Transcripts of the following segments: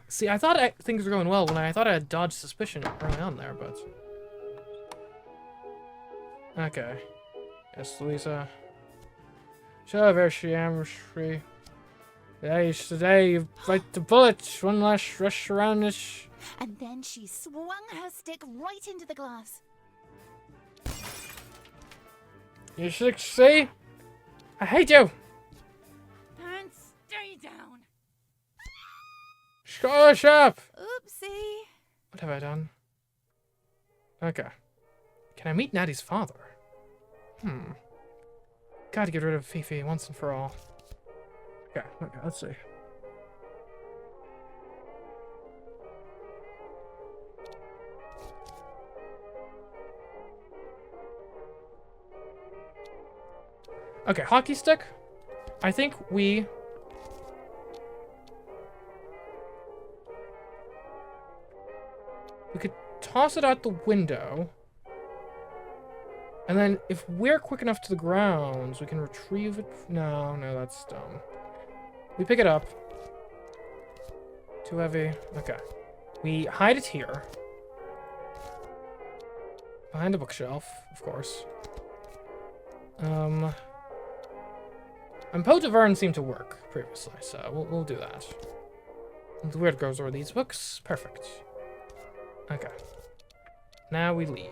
See, I thought things were going well when I thought I had dodged suspicion early on there, but... Okay. Yes, Louisa. So, there she am, free. Today, you bite the bullet. One last rush around this. And then she swung her stick right into the glass. You should see? I hate you! And stay down. Shut up! Oopsie. What have I done? Okay. Can I meet Natty's father? Gotta get rid of Fifi once and for all. Okay, let's see. Okay, hockey stick. I think we could toss it out the window. And then if we're quick enough to the grounds, we can retrieve it. No, that's dumb. We pick it up. Too heavy. Okay. We hide it here. Behind the bookshelf, of course. And Poe Tavern seemed to work previously, so we'll do that. The weird goes over these books. Perfect. Okay. Now we leave.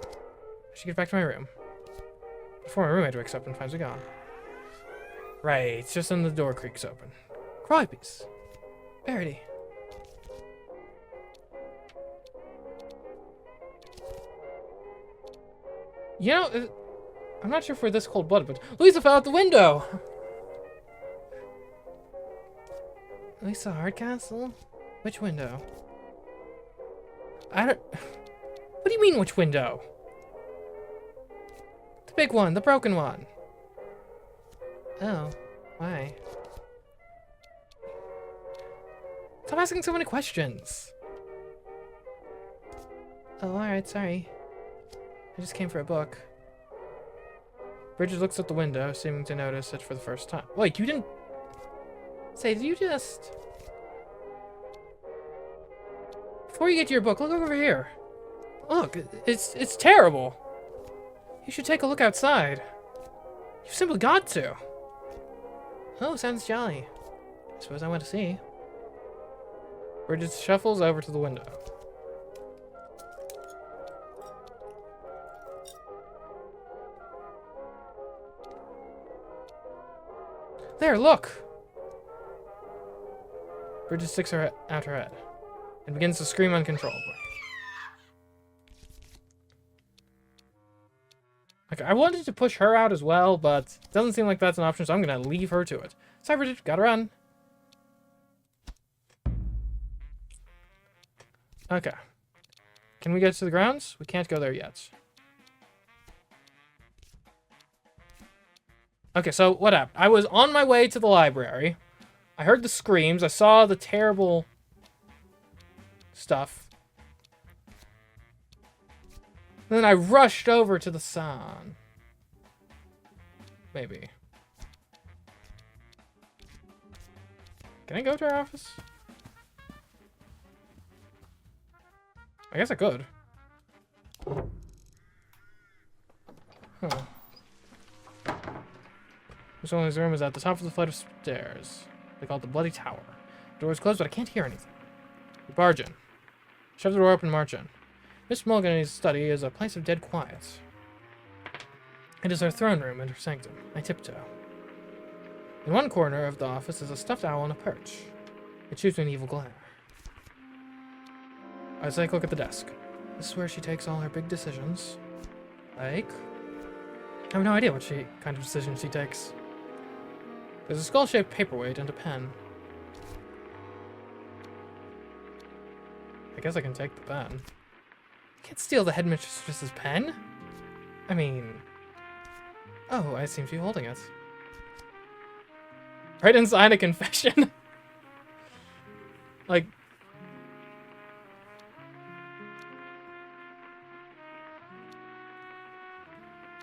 I should get back to my room before my roommate wakes up and finds me gone. Right, it's just when the door creaks open. Crypies. Verity. You know, I'm not sure if we're this cold-blooded, but Louisa fell out the window! Louisa Hardcastle? Which window? I don't... What do you mean, which window? The big one, the broken one. Oh, why? Stop asking so many questions. Oh, alright, sorry. I just came for a book. Bridget looks out the window, seeming to notice it for the first time. Wait, you didn't... Say, did you just... Before you get to your book, look over here. Look, it's terrible. You should take a look outside. You've simply got to. Oh, sounds jolly. I suppose I want to see. Bridget shuffles over to the window. There, look! Bridget sticks out her head and begins to scream uncontrollably. Okay, I wanted to push her out as well, but it doesn't seem like that's an option, so I'm gonna leave her to it. Sorry, Bridget, gotta run. Okay. Can we get to the grounds? We can't go there yet. Okay, so what happened? I was on my way to the library. I heard the screams. I saw the terrible stuff. And then I rushed over to the sun. Maybe. Can I go to our office? I guess I could. Huh. Miss Owling's room is at the top of the flight of stairs. They call it the Bloody Tower. The door is closed, but I can't hear anything. We barge in. Shove the door open and march in. Miss Mulligan's study is a place of dead quiet. It is her throne room and her sanctum. I tiptoe. In one corner of the office is a stuffed owl on a perch. It shoots me an evil glare. I take a look at the desk. This is where she takes all her big decisions. Like... I have no idea what kind of decisions she takes. There's a skull-shaped paperweight and a pen. I guess I can take the pen. I can't steal the headmistress's pen. I mean... Oh, I seem to be holding it. Right inside a confession? Like...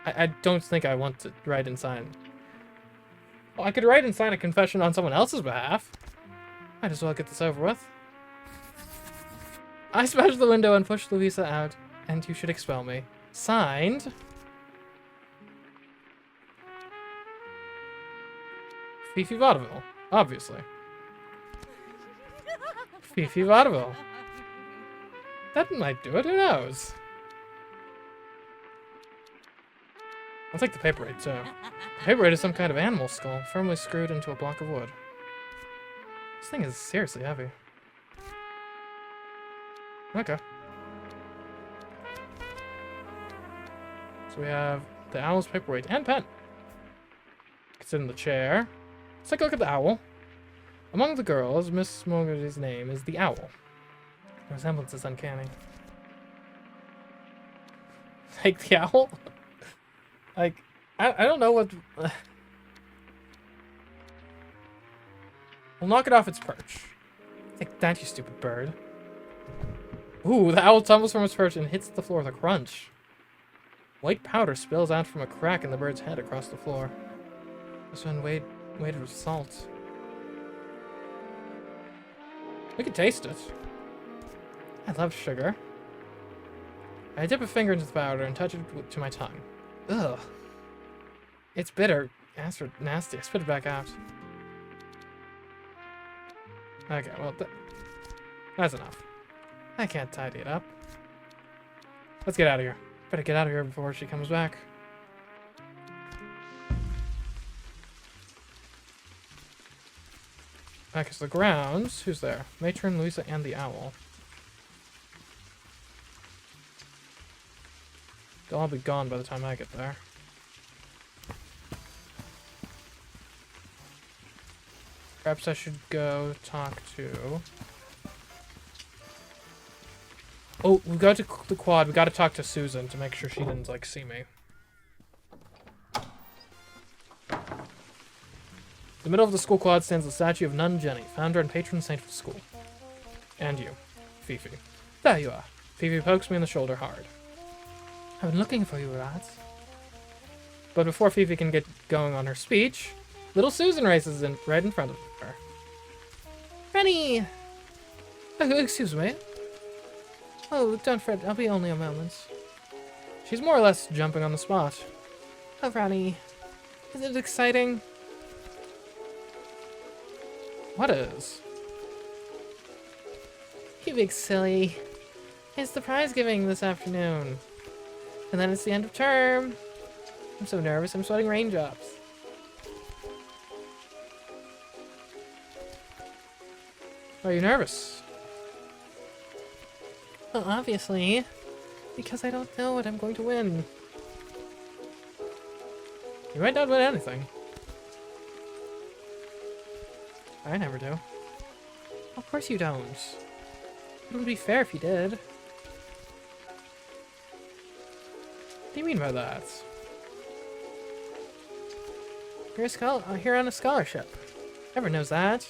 I don't think I want to write and sign. Well, I could write and sign a confession on someone else's behalf. Might as well get this over with. I smashed the window and pushed Louisa out, and you should expel me. Signed... Fifi Vaudeville, obviously. Fifi Vaudeville. That might do it, who knows? I'll take the paperweight, too. The paperweight is some kind of animal skull, firmly screwed into a block of wood. This thing is seriously heavy. Okay. So we have the owl's paperweight and pen. Sit in the chair. Let's take a look at the owl. Among the girls, Miss Mulgerty's name is the owl. The resemblance is uncanny. Take the owl? Like, I don't know what... We'll knock it off its perch. Take that, you stupid bird. Ooh, the owl tumbles from its perch and hits the floor with a crunch. White powder spills out from a crack in the bird's head across the floor. This one weighted with salt. We could taste it. I love sugar. I dip a finger into the powder and touch it to my tongue. Ugh. It's bitter. Nasty. I spit it back out. Okay, well, that's enough. I can't tidy it up. Let's get out of here. Better get out of here before she comes back. Okay, so the grounds. Who's there? Matron, Louisa, and the owl. They'll all be gone by the time I get there. Perhaps I should go talk to... Oh, we go to the quad. We gotta talk to Susan to make sure she didn't, like, see me. In the middle of the school quad stands the statue of Nun Jenny, founder and patron saint of the school. And you, Fifi. There you are. Fifi pokes me in the shoulder hard. I've been looking for you, lads. But before Fifi can get going on her speech, little Susan races in right in front of her. Rennie! Oh, excuse me. Oh, don't fret. I'll be only a moment. She's more or less jumping on the spot. Oh, Ronnie. Isn't it exciting? What is? You big silly. It's the prize giving this afternoon. And then it's the end of term. I'm so nervous, I'm sweating raindrops. Why are you nervous? Well, obviously, because I don't know what I'm going to win. You might not win anything. I never do. Of course you don't. It wouldn't be fair if you did. What do you mean by that? You're on a scholarship. Everyone knows that.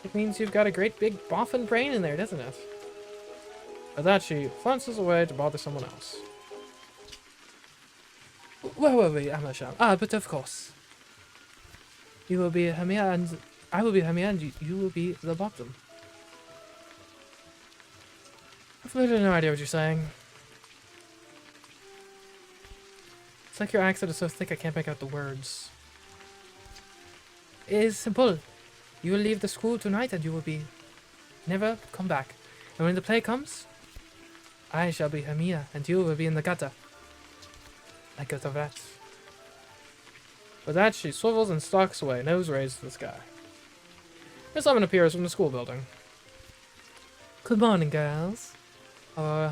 It means you've got a great big boffin brain in there, doesn't it? With that, she flounces away to bother someone else. Wait, Amasham. Ah, but of course. You will be Hamia and I will be Hamia and you will be the bottom. I've literally no idea what you're saying. It's like your accent is so thick I can't make out the words. It is simple. You will leave the school tonight and you will be never come back. And when the play comes, I shall be Hamia and you will be in the gutter. Like a rat. With that, she swivels and stalks away, nose raised to the sky. Miss Lemon appears from the school building. Good morning, girls. Or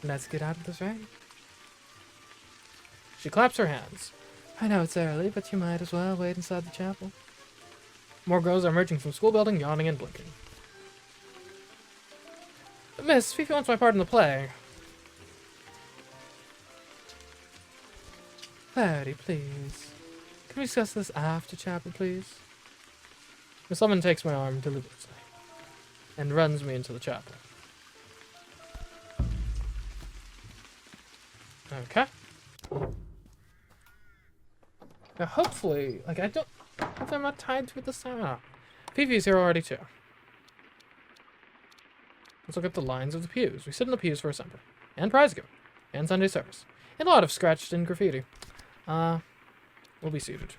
let's get out of this rain. She claps her hands. I know it's early, but you might as well wait inside the chapel. More girls are emerging from school building, yawning and blinking. Miss, Fifi wants my part in the play. Clarity, please. Can we discuss this after chapel, please? Miss Lemon takes my arm deliberately and runs me into the chapel. Okay. Now, hopefully, like, I How am I not tied to the stamina? Fifi's here already too. Let's look at the lines of the pews. We sit in the pews for assembly. And prize giving. And Sunday service. And a lot of scratched in graffiti. We'll be seated.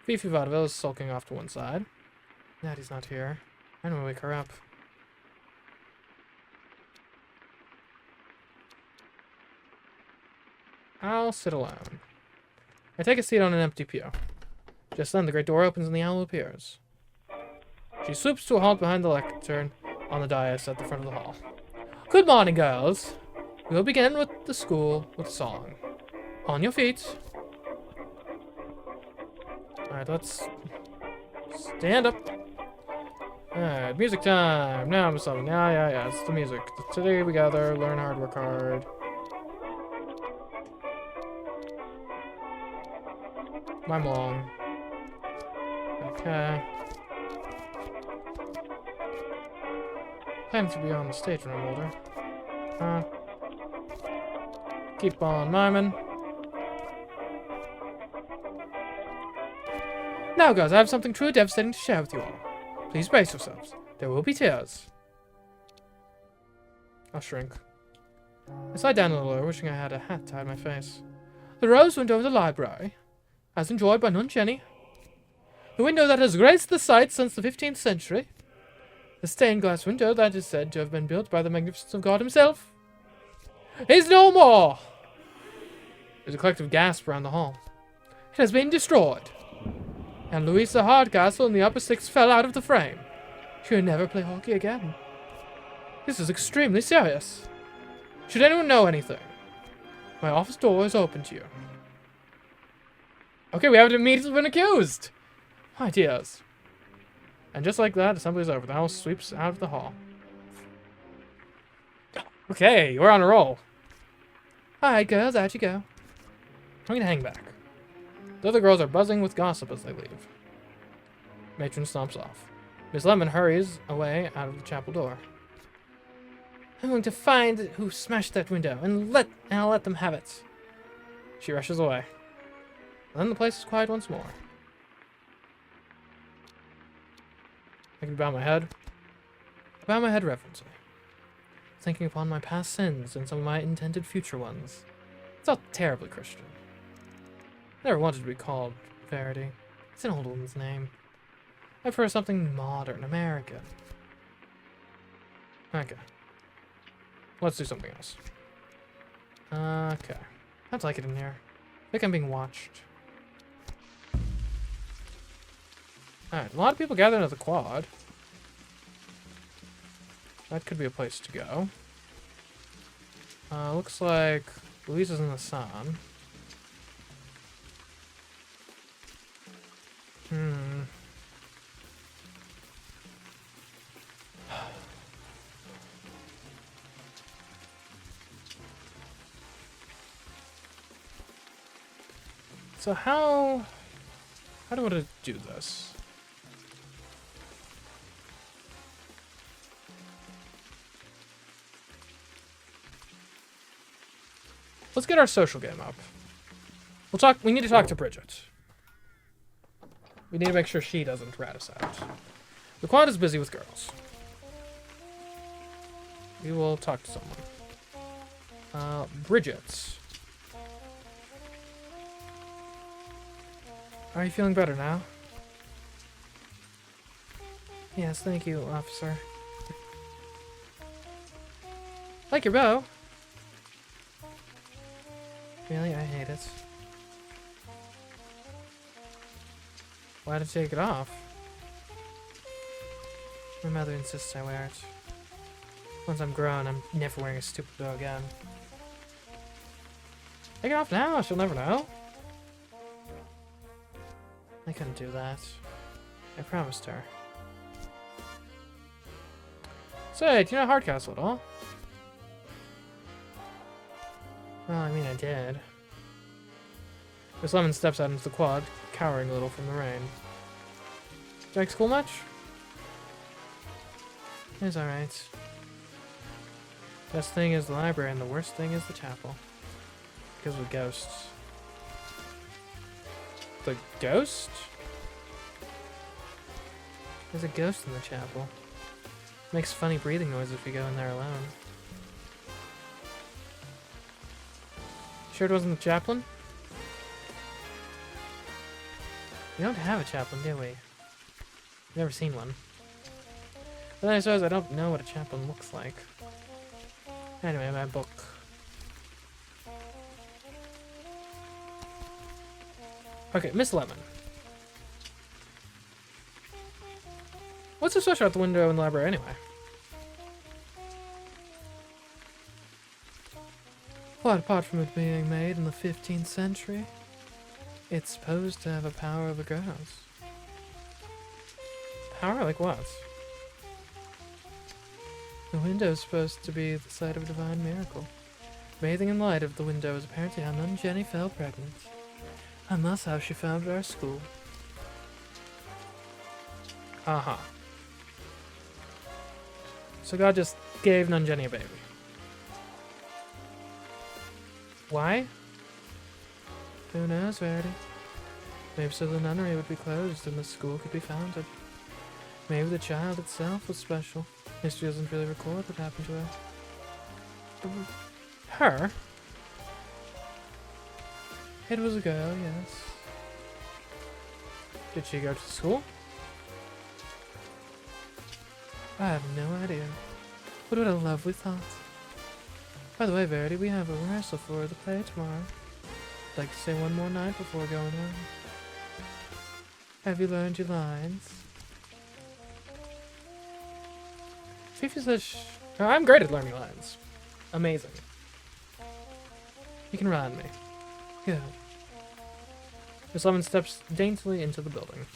Fifi Vaudeville is sulking off to one side. Daddy's not here. I'm gonna wake her up. I'll sit alone. I take a seat on an empty pew. Just then, the great door opens and the owl appears. She swoops to a halt behind the lectern on the dais at the front of the hall. Good morning, girls. We'll begin with the school with a song. On your feet. Alright, let's stand up. Alright, music time. Now I'm sung. Yeah, it's the music. Today we gather, learn hard, work hard. I'm long. Okay. Plan to be on the stage when I'm older. Keep on miming. Now, guys, I have something truly devastating to share with you all. Please brace yourselves. There will be tears. I'll shrink. I slide down a little lower, wishing I had a hat tied my face. The rose window of the library, as enjoyed by Nun Jenny. The window that has graced the site since the 15th century. The stained glass window that is said to have been built by the magnificence of God himself. Is no more! There's a collective gasp around the hall. It has been destroyed. And Louisa Hardcastle in the upper sixth fell out of the frame. She will never play hockey again. This is extremely serious. Should anyone know anything, my office door is open to you. Okay, we haven't immediately been accused. My dears. And just like that, assembly is over. The house sweeps out of the hall. Okay, we're on a roll. Alright, girls, out you go. I'm gonna hang back. The other girls are buzzing with gossip as they leave. Matron stomps off. Miss Lemon hurries away out of the chapel door. I'm going to find who smashed that window, and I'll let them have it. She rushes away. Then the place is quiet once more. I can bow my head. I bow my head reverently, thinking upon my past sins and some of my intended future ones. It's all terribly Christian. I never wanted to be called Verity. It's an old woman's name. I prefer something modern, American. Okay. Let's do something else. Okay. How'd like it in here? I think I'm being watched. Alright, a lot of people gathered at the quad. That could be a place to go. Looks like Louisa's in the sun. So how do I do this? Let's get our social game up. We need to talk to Bridget. We need to make sure she doesn't rat us out. The quad is busy with girls. We will talk to someone. Bridget. Are you feeling better now? Yes, thank you, officer. Like your bow. Really? I hate it. Why'd I take it off? My mother insists I wear it. Once I'm grown, I'm never wearing a stupid bow again. Take it off now, she'll never know. I couldn't do that. I promised her. Say, do you know Hardcastle at all? Well, I mean, I did. Miss Lemon steps out into the quad, cowering a little from the rain. Did you like school much? It was alright. Best thing is the library, and the worst thing is the chapel. Because of ghosts. The ghost? There's a ghost in the chapel. Makes funny breathing noises if you go in there alone. Sure it wasn't the chaplain? We don't have a chaplain, do we? Never seen one. But then I suppose I don't know what a chaplain looks like. Anyway, my book. Okay, Miss Lemon. What's so special out the window in the library anyway? Well, apart from it being made in the 15th century, it's supposed to have a power over girls. Power? Like what? The window is supposed to be the site of a divine miracle. Bathing in light of the window is apparently how Nun Jenny fell pregnant. And that's how she founded our school. Uh-huh. So God just gave Nun Jenny a baby. Why? Who knows, Verity? Maybe so the nunnery would be closed and the school could be founded. Maybe the child itself was special. History doesn't really record what happened to her. Her? It was a girl, yes. Did she go to school? I have no idea. But what a lovely thought. By the way, Verity, we have a rehearsal for the play tomorrow. I'd like to say one more night before going home. Have you learned your lines? Fifi says oh, I'm great at learning lines. Amazing. You can rely on me. Good. Miss Lemon steps daintily into the building.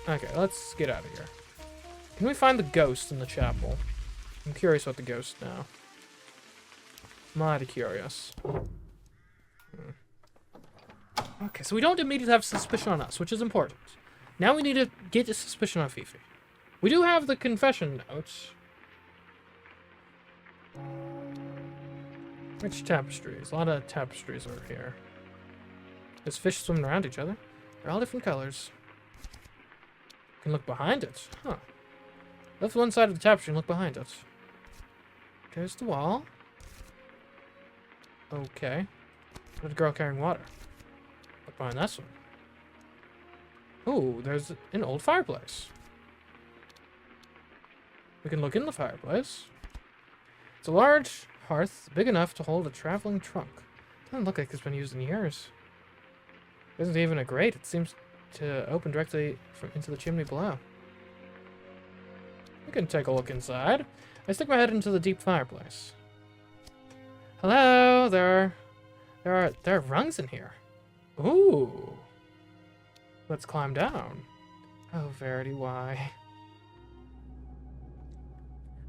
Okay, let's get out of here. Can we find the ghost in the chapel? I'm curious about the ghost now. Mighty curious. Okay, so we don't immediately have suspicion on us, which is important. Now we need to get a suspicion on Fifi. We do have the confession notes. Rich tapestries. A lot of tapestries over here. There's fish swimming around each other. They're all different colors. You can look behind it. Huh. Lift one side of the tapestry and look behind it. There's the wall. Okay. There's a girl carrying water. Look behind this one. Ooh, there's an old fireplace. We can look in the fireplace. It's a large hearth, big enough to hold a traveling trunk. Doesn't look like it's been used in years. There isn't even a grate. It seems to open directly into the chimney below. We can take a look inside. I stick my head into the deep fireplace. Hello, there are rungs in here. Ooh. Let's climb down. Oh, Verity, why?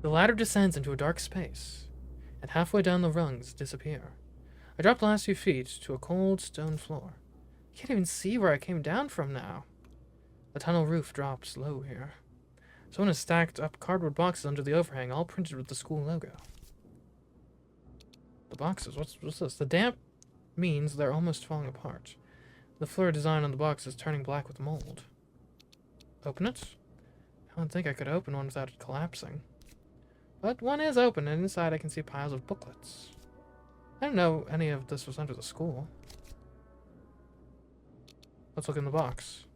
The ladder descends into a dark space, and halfway down the rungs disappear. I drop the last few feet to a cold stone floor. I can't even see where I came down from now. The tunnel roof drops low here. Someone has stacked up cardboard boxes under the overhang, all printed with the school logo. The boxes? What's this? The damp means they're almost falling apart. The floor design on the box is turning black with mold. Open it? I don't think I could open one without it collapsing. But one is open, and inside I can see piles of booklets. I didn't know any of this was under the school. Let's look in the box.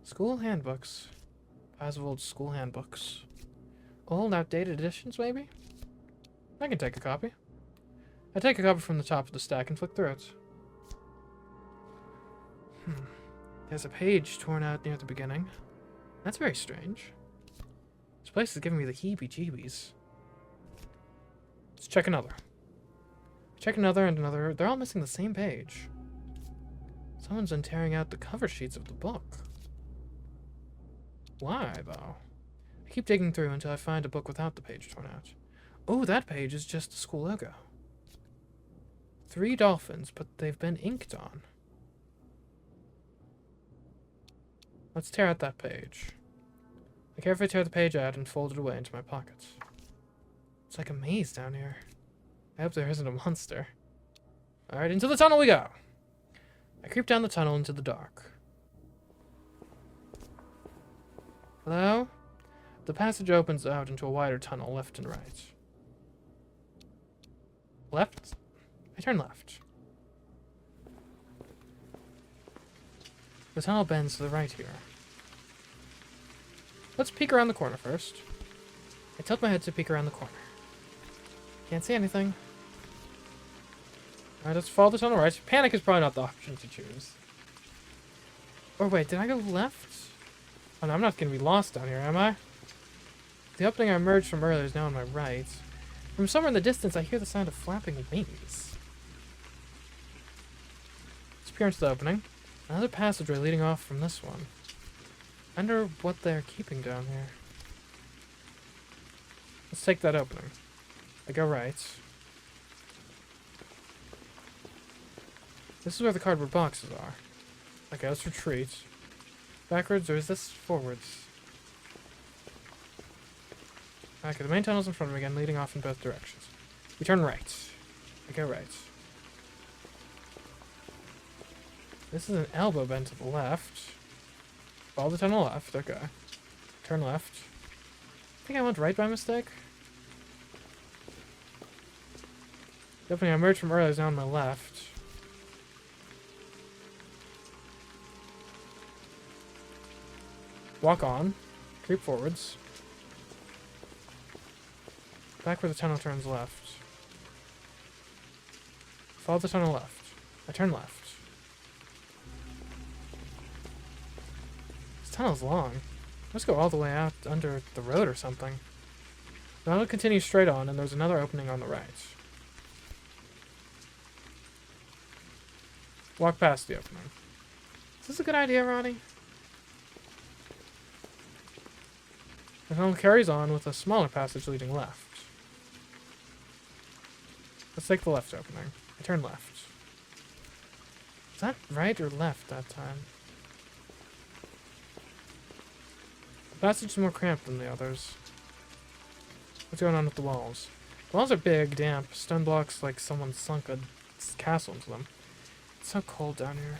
School handbooks. Piles of old school handbooks. Old, outdated editions, maybe? I can take a copy. I take a copy from the top of the stack and flick through it. There's a page torn out near the beginning. That's very strange. This place is giving me the heebie-jeebies. Let's check another. Check another and another. They're all missing the same page. Someone's been tearing out the cover sheets of the book. Why, though? I keep digging through until I find a book without the page torn out. Oh, that page is just the school logo. 3 dolphins, but they've been inked on. Let's tear out that page. I carefully tear the page out and fold it away into my pockets. It's like a maze down here. I hope there isn't a monster. Alright, into the tunnel we go! I creep down the tunnel into the dark. Hello? The passage opens out into a wider tunnel, left and right. Left? I turn left. The tunnel bends to the right here. Let's peek around the corner first. I tilt my head to peek around the corner. Can't see anything. Alright, let's follow the tunnel right. Panic is probably not the option to choose. Or wait, did I go left? Oh no, I'm not going to be lost down here, am I? The opening I emerged from earlier is now on my right. From somewhere in the distance, I hear the sound of flapping wings. Let's peer into the opening. Another passageway leading off from this one. I wonder what they're keeping down here. Let's take that opening. I go right. This is where the cardboard boxes are. Okay, let's retreat. Backwards, or is this forwards? Okay, the main tunnel's in front of me again, leading off in both directions. We turn right. I go right. This is an elbow bend to the left. Follow the tunnel left, okay. Turn left. I think I went right by mistake. The opening I emerged from earlier is now on my left. Walk on. Creep forwards. Back where the tunnel turns left. Follow the tunnel left. I turn left. This tunnel's long. Let's go all the way out under the road or something. Now I'll continue straight on, and there's another opening on the right. Walk past the opening. Is this a good idea, Ronnie? The tunnel carries on with a smaller passage leading left. Let's take the left opening. I turn left. Is that right or left that time? The passage is more cramped than the others. What's going on with the walls? The walls are big, damp, stone blocks like someone sunk a castle into them. It's so cold down here.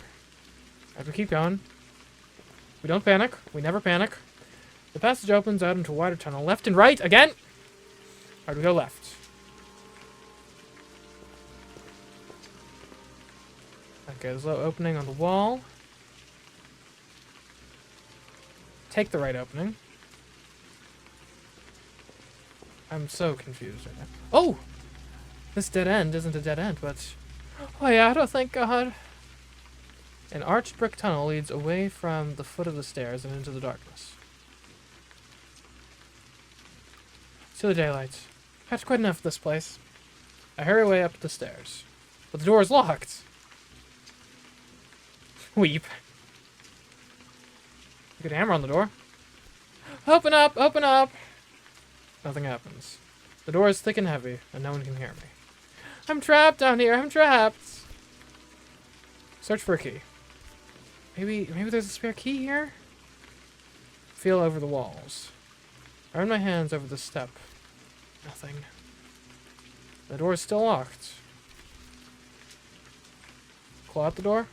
Alright, we keep going. We don't panic. We never panic. The passage opens out into a wider tunnel. Left and right again! Alright, we go left. Okay, there's a little opening on the wall. Take the right opening. I'm so confused right now. Oh! This dead end isn't a dead end, but... Oh yeah, oh thank God. An arched brick tunnel leads away from the foot of the stairs and into the darkness. To the daylight. That's quite enough of this place. I hurry away up the stairs. But the door is locked. Weep. Get a hammer on the door. Open up! Open up! Nothing happens. The door is thick and heavy, and no one can hear me. I'm trapped down here! I'm trapped! Search for a key. Maybe there's a spare key here? Feel over the walls. I run my hands over the step. Nothing. The door is still locked. Claw out the door?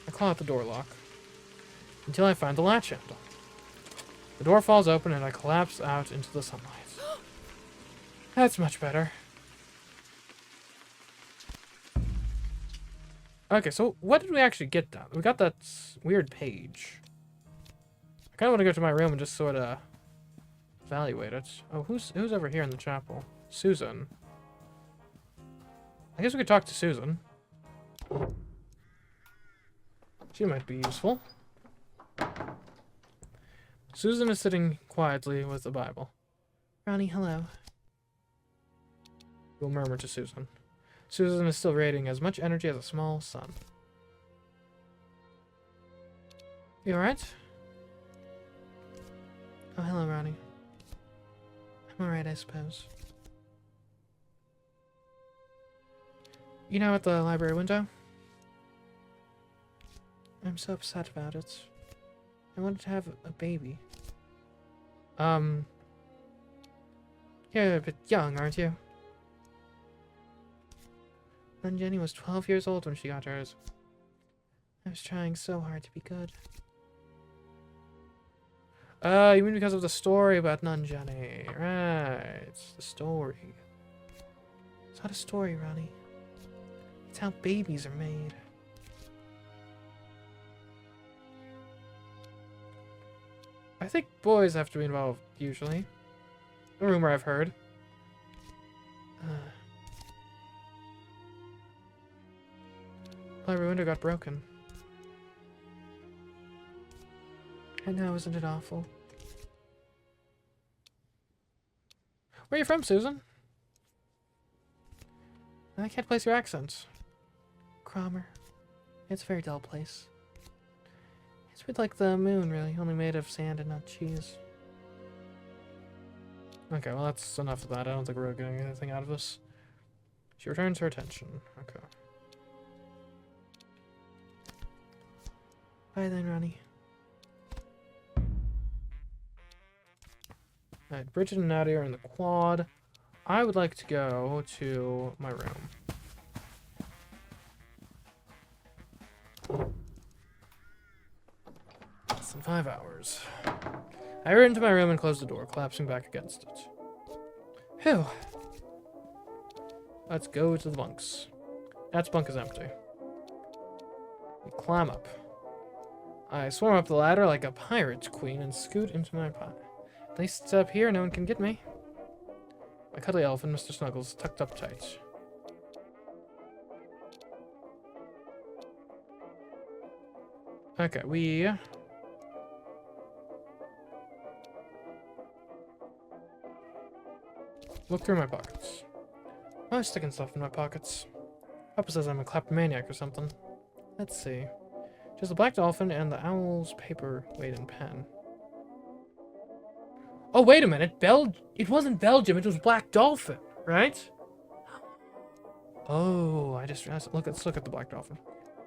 I claw out the door lock. Until I find the latch handle. The door falls open and I collapse out into the sunlight. That's much better. Okay, so what did we actually get done? We got that weird page. I kind of want to go to my room and just sort of evaluate it. Oh, who's over here in the chapel? Susan. I guess we could talk to Susan. She might be useful. Susan is sitting quietly with the Bible. Ronnie, hello. We'll murmur to Susan. Susan is still radiating as much energy as a small sun. You alright? Oh, hello, Ronnie. I'm alright, I suppose. You know, at the library window? I'm so upset about it. I wanted to have a baby. You're a bit young, aren't you? Then Jenny was 12 years old when she got hers. I was trying so hard to be good. You mean because of the story about Nun Jenny? Right, the story. It's not a story, Ronnie. It's how babies are made. I think boys have to be involved, usually. A rumor I've heard. Library window got broken. I know, isn't it awful? Where are you from, Susan? I can't place your accent. Cromer. It's a very dull place. It's a bit like the moon, really, only made of sand and not cheese. Okay, well that's enough of that. I don't think we're really getting anything out of this. She returns her attention. Okay. Bye then, Ronnie. Alright, Bridget and Nadia are in the quad. I would like to go to my room. Less than 5 hours. I ran into my room and closed the door, collapsing back against it. Phew. Let's go to the bunks. That bunk is empty. We climb up. I swarm up the ladder like a pirate queen and scoot into my pod. At least up here, no one can get me. My cuddly elf and Mr. Snuggles tucked up tight. Okay, we... look through my pockets. I'm always sticking stuff in my pockets. Papa says I'm a kleptomaniac or something. Let's see. Just a black dolphin and the owl's paper weight and pen. Oh, wait a minute. It wasn't Belgium, it was Black Dolphin, right? Oh, I just realized. Let's look at the Black Dolphin.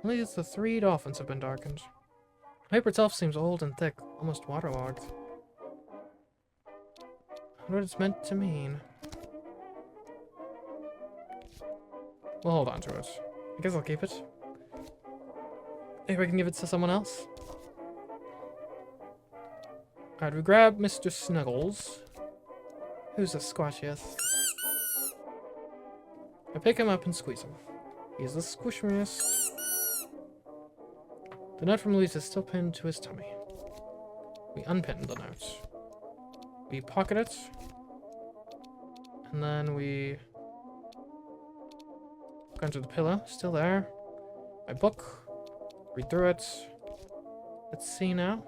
Only the 3 dolphins have been darkened. The paper itself seems old and thick, almost waterlogged. I wonder what it's meant to mean. We'll hold on to it. I guess I'll keep it. Maybe I can give it to someone else. Alright, we grab Mr. Snuggles. Who's the squashiest? I pick him up and squeeze him. He's the squishmiest. The note from Louise is still pinned to his tummy. We unpin the note. We pocket it. And then we go under the pillow. Still there. My book. Read through it. Let's see now.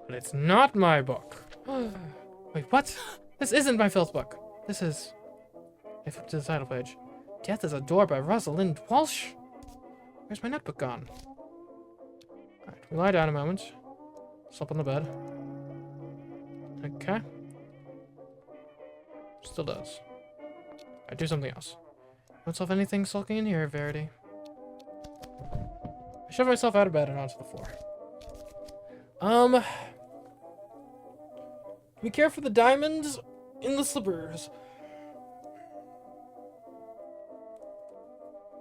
But it's not my book. Wait, what? This isn't my filth book. This is... I flipped to the title page. Death is a Door by Rosalind Walsh. Where's my notebook gone? Alright, we lie down a moment. Slip on the bed. Okay. Still does. I do something else. Don't solve anything sulking in here, Verity. I shove myself out of bed and onto the floor. We care for the diamonds in the slippers.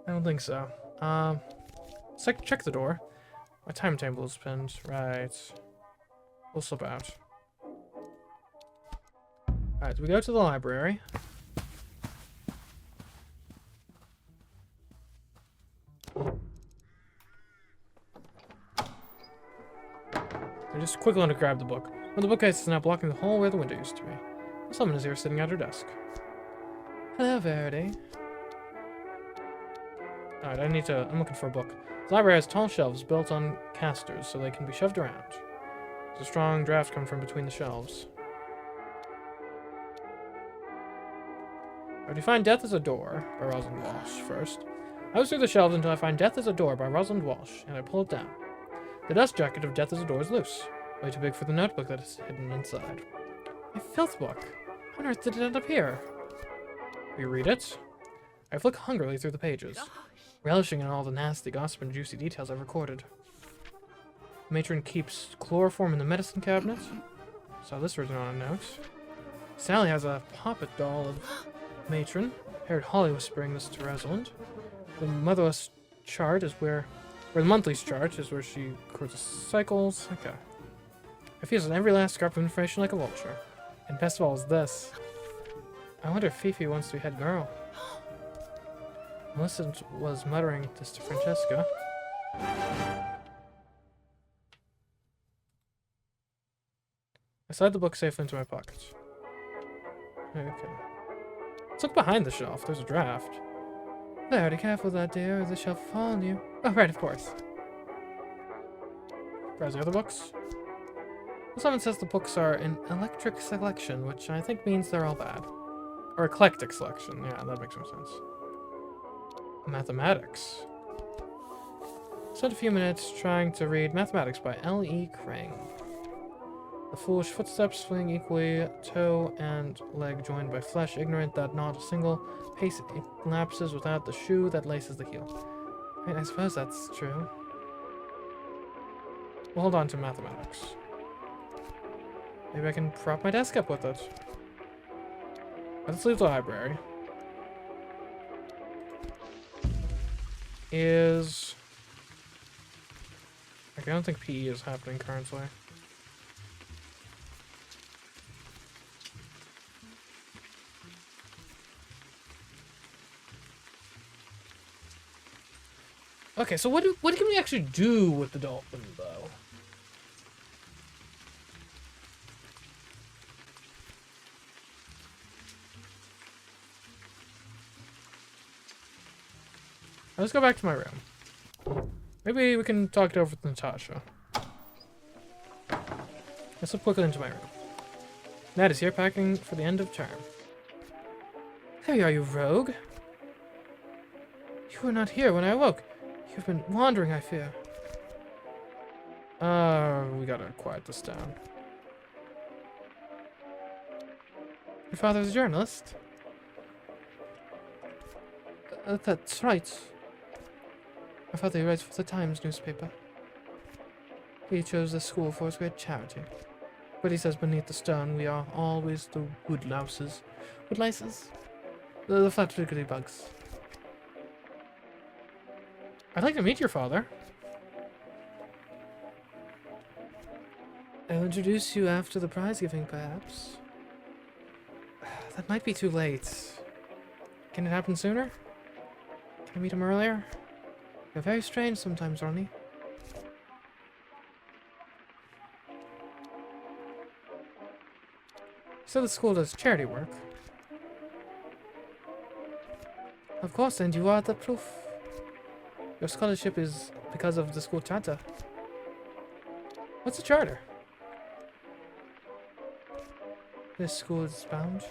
I don't think so. Check the door. My timetable is pinned. Right. We'll slip out. Alright, we go to the library. I just quickly want to grab the book. Well, the bookcase is now blocking the hole where the window used to be. Someone is here sitting at her desk. Hello, Verity. Alright, I'm looking for a book. The library has tall shelves built on casters so they can be shoved around. There's a strong draft coming from between the shelves. Alright, we find Death is a Door by Rosalind Walsh first. I was through the shelves until I find Death is a Door by Rosalind Walsh, and I pull it down. The dust jacket of Death is a Door is loose, way too big for the notebook that is hidden inside. My filth book. How on earth did it end up here? We read it. I flick hungrily through the pages, relishing in all the nasty gossip and juicy details I've recorded. The matron keeps chloroform in the medicine cabinet. Saw this written on a note. Sally has a puppet doll of matron. Heard Holly whispering this to Rosalind. The motherless chart is where the monthly's chart is where she records the cycles. Okay. I feast on every last scrap of information like a vulture. And best of all is this. I wonder if Fifi wants to be head girl. Melissa was muttering this to Francesca. I slide the book safely into my pocket. Okay. Let's look behind the shelf. There's a draft. There, be careful that dear, or the shelf will fall on you. Oh, right, of course. Browse the other books. Someone says the books are an electric selection, which I think means they're all bad. Or eclectic selection. Yeah, that makes more sense. Mathematics. Spent a few minutes trying to read Mathematics by L.E. Krang. The foolish footsteps swing equally, toe and leg joined by flesh, ignorant that not a single pace elapses without the shoe that laces the heel. Right, I suppose that's true. We'll hold on to mathematics. Maybe I can prop my desk up with it. Let's leave the library. Okay, I don't think PE is happening currently. Okay, so what can we actually do with the dolphin, though? Let's go back to my room. Maybe we can talk it over with Natasha. Let's look quickly into my room. Nat is here packing for the end of term. There you are, you rogue. You were not here when I awoke. You've been wandering, I fear. We gotta quiet this down. Your father's a journalist? That's right. My father writes for the Times newspaper. He chose this school for his great charity. But he says beneath the stone we are always the woodlouses. Woodlices? The flat wiggly bugs. I'd like to meet your father. I'll introduce you after the prize giving, perhaps. That might be too late. Can it happen sooner? Can I meet him earlier? You're very strange sometimes, Ronnie. So the school does charity work. Of course, and you are the proof. Your scholarship is because of the school charter. What's a charter? This school is bound.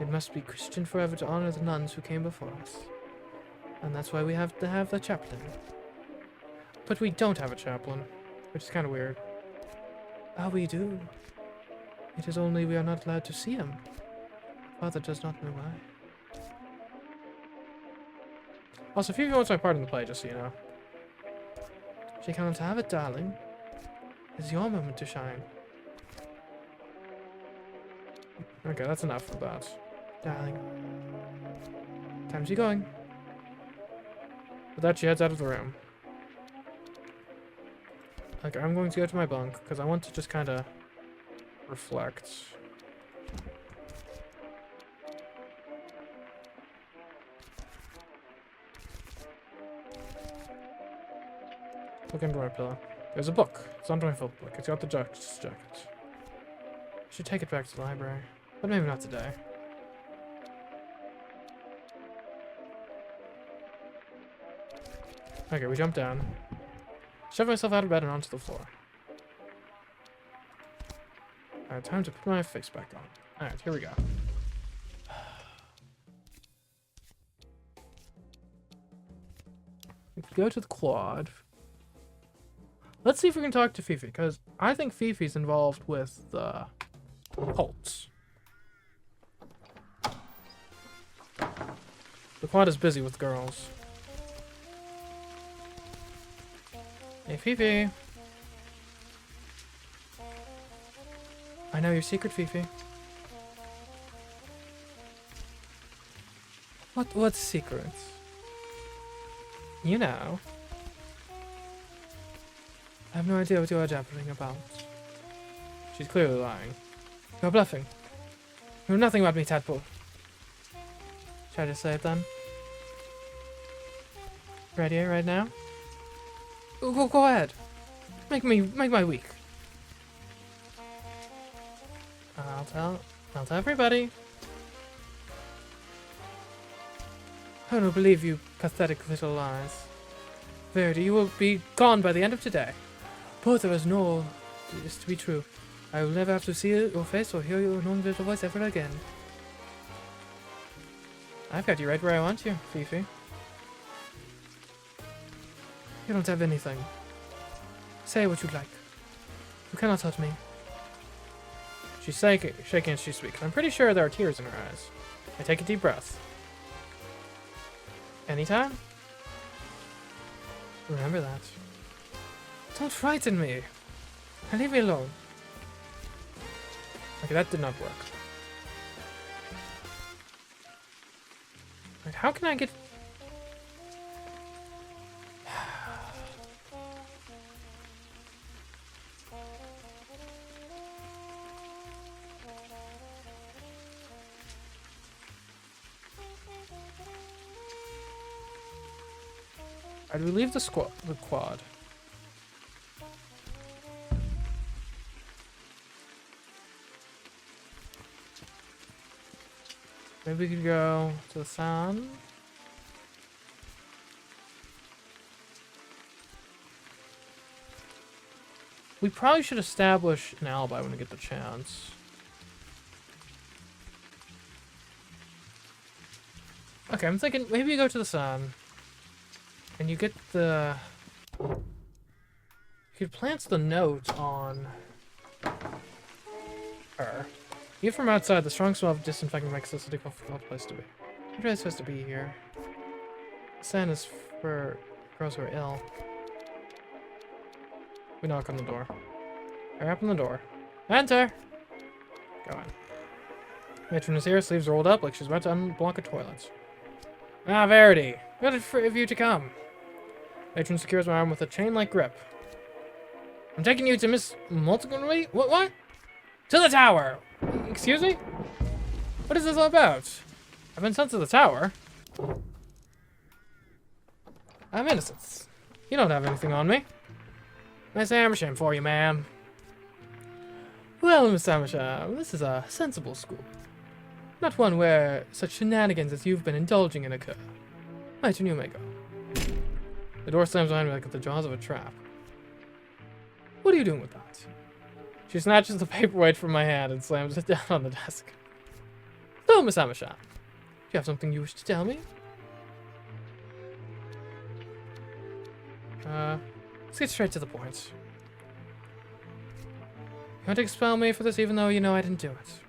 It must be Christian forever to honor the nuns who came before us. And that's why we have to have a chaplain. But we don't have a chaplain, which is kind of weird. Ah, we do. It is only we are not allowed to see him. Father does not know why. Also, if you wants my part in the play, just so you know. She cannot have it, darling. It's your moment to shine. Okay, that's enough of that. Darling. Time to be going. With that, she heads out of the room. Okay, I'm going to go to my bunk, because I want to just kind of reflect. Look under my pillow. There's a book. It's under my book. It's got the judge's jacket. I should take it back to the library. But maybe not today. Okay, we jump down. Shove myself out of bed and onto the floor. Alright, time to put my face back on. Alright, here we go. We can go to the quad. Let's see if we can talk to Fifi, because I think Fifi's involved with the cults. The quad is busy with girls. Hey, Fifi. I know your secret, Fifi. What secret? You know. I have no idea what you are jabbering about. She's clearly lying. You're bluffing. You know nothing about me, tadpole. Should I just say it then? Ready right now? Go ahead. Make my week. I'll tell everybody. I don't believe you pathetic little lies. Verity, you will be gone by the end of today. Both of us know this to be true. I will never have to see your face or hear your annoying little voice ever again. I've got you right where I want you, Fifi. You don't have anything. Say what you'd like. You cannot hurt me. She's shaking as she speaks. I'm pretty sure there are tears in her eyes. I take a deep breath. Anytime? Remember that. Don't frighten me. And leave me alone. Okay, that did not work. Right, how can I get... I'd relieve the quad. Maybe we could go to the sun. We probably should establish an alibi when we get the chance. Okay, I'm thinking maybe you go to the sun. And you get the... You could plant the note on her. Even from outside, the strong smell of disinfectant makes this a difficult place to be. You're really supposed to be here. Sand is for girls who are ill. We knock on the door. Hurry up on the door. Enter! Go in. Matron is here, sleeves rolled up like she's about to unblock a toilet. Ah, Verity! Good of you to come. Matron secures my arm with a chain-like grip. I'm taking you to Miss Multigunly? What? To the tower! Excuse me? What is this all about? I've been sent to the tower. I'm innocent. You don't have anything on me. Nice Amersham for you, ma'am. Well, Miss Amersham, this is a sensible school. Not one where such shenanigans as you've been indulging in occur. Matron, you may go. The door slams behind me like the jaws of a trap. What are you doing with that? She snatches the paperweight from my hand and slams it down on the desk. So, Miss Amersham, do you have something you wish to tell me? Let's get straight to the point. You want to expel me for this even though you know I didn't do it.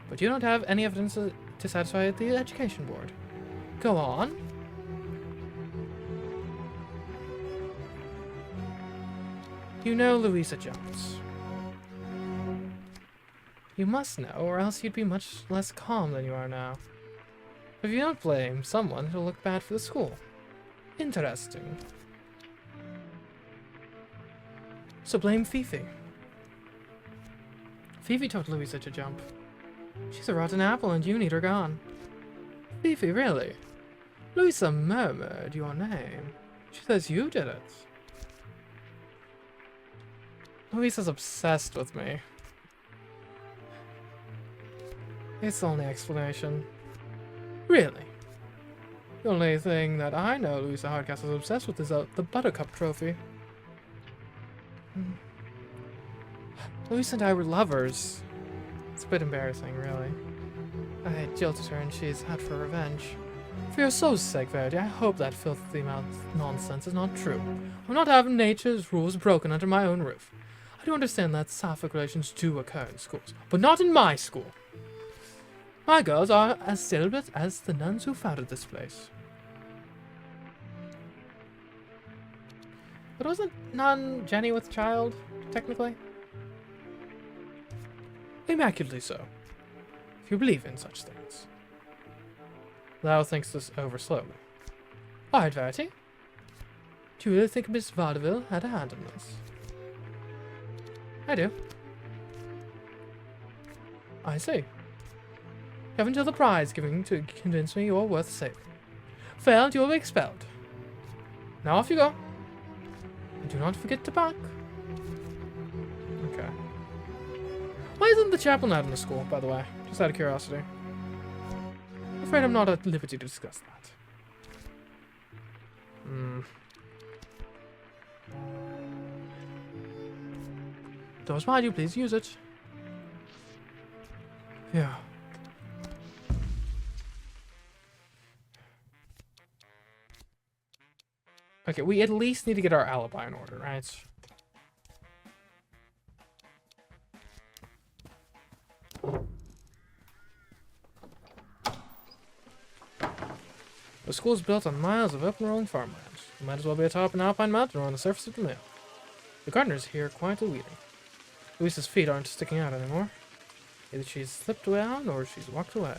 But you don't have any evidence to satisfy the education board. Go on. You know Louisa Jones. You must know, or else you'd be much less calm than you are now. If you don't blame someone, it'll look bad for the school. Interesting. So blame Fifi. Fifi taught Louisa to jump. She's a rotten apple and you need her gone. Fifi, really? Louisa murmured your name. She says you did it. Louisa's obsessed with me. It's the only explanation. Really? The only thing that I know Louisa Hardcastle is obsessed with is the Buttercup trophy. Louisa and I were lovers. It's a bit embarrassing, really. I jilted her and she's out for revenge. For your soul's sake, Verity, I hope that filthy mouth nonsense is not true. I'm not having nature's rules broken under my own roof. I do understand that sapphic relations do occur in schools, but not in my school. My girls are as celibate as the nuns who founded this place. But wasn't nun Jenny with child, technically? Immaculately so, if you believe in such things. Lau thinks this over slowly. Alright, Verity. Do you really think Miss Vaudeville had a hand in this? I do. I see. You have until the prize giving to convince me you're worth saving. Failed, you will be expelled. Now off you go. And do not forget to pack. Okay. Why isn't the chaplain out in the school, by the way? Just out of curiosity. I'm afraid I'm not at liberty to discuss that. Doors behind you, please use it. Yeah. Okay, we at least need to get our alibi in order, right? The school is built on miles of open rolling farmland. It might as well be atop an alpine mountain or on the surface of the moon. The gardeners here are quietly weeding. Louisa's feet aren't sticking out anymore. Either she's slipped down or she's walked away.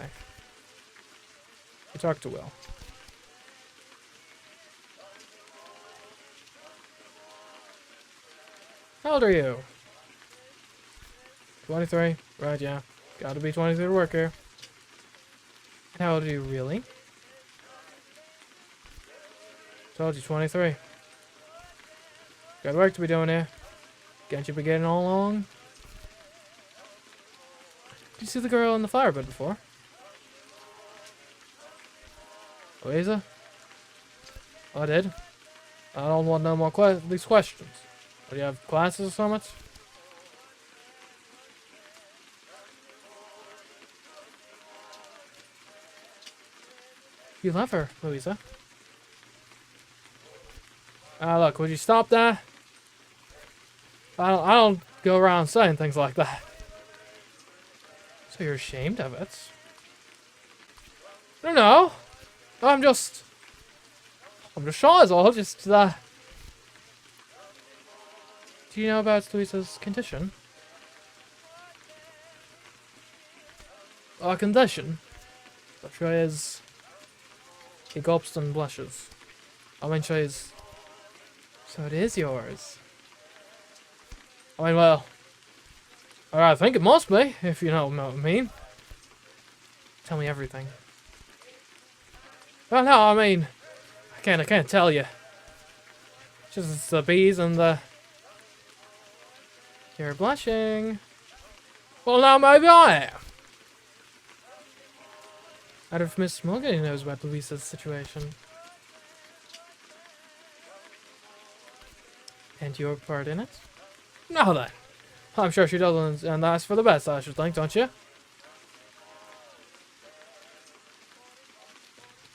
We talked to Will. How old are you? 23. Right, yeah. Gotta be 23 to work here. How old are you really? Told you, 23. Got work to be doing here. Can't you be getting all along? Did you see the girl in the flower bed before? Louisa? I did. I don't want no more these questions. Do you have classes or something? You love her, Louisa. Look, would you stop that? I don't go around saying things like that. So you're ashamed of it? No. I'm just shy as all. Just, Do you know about Louisa's condition? Our condition? But she is... He gulps and blushes. I mean, she's... So it is yours. I mean, well... I think it must be, if you know what I mean. Tell me everything. Well, no, I mean... I can't tell you. Just the bees and the... You're blushing. Well, now maybe I am. I wonder if Miss Morgan knows about Louisa's situation. And your part in it? Now then. I'm sure she does, and that's for the best, I should think, don't you? I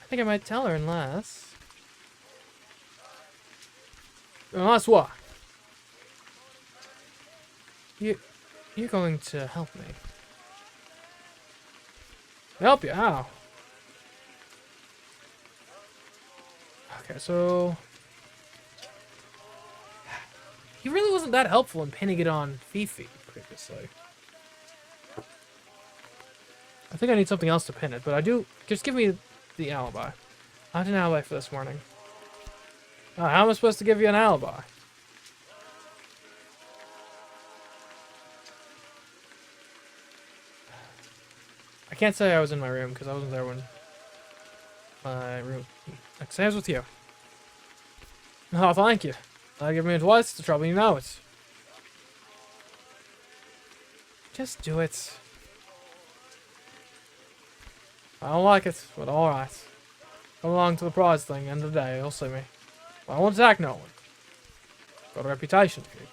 think I might tell her unless... Unless what? You're going to help me. Help you? How? Okay, so... He really wasn't that helpful in pinning it on Fifi previously. I think I need something else to pin it, but I do... Just give me the alibi. I had an alibi for this morning. How am I supposed to give you an alibi? I can't say I was in my room because I wasn't there when my room. I can say I was with you. Oh, thank you. Give me twice the trouble, you know it. Just do it. I don't like it, but alright. Come along to the prize thing, end of the day, you'll see me. I won't attack no one. Got a reputation to keep.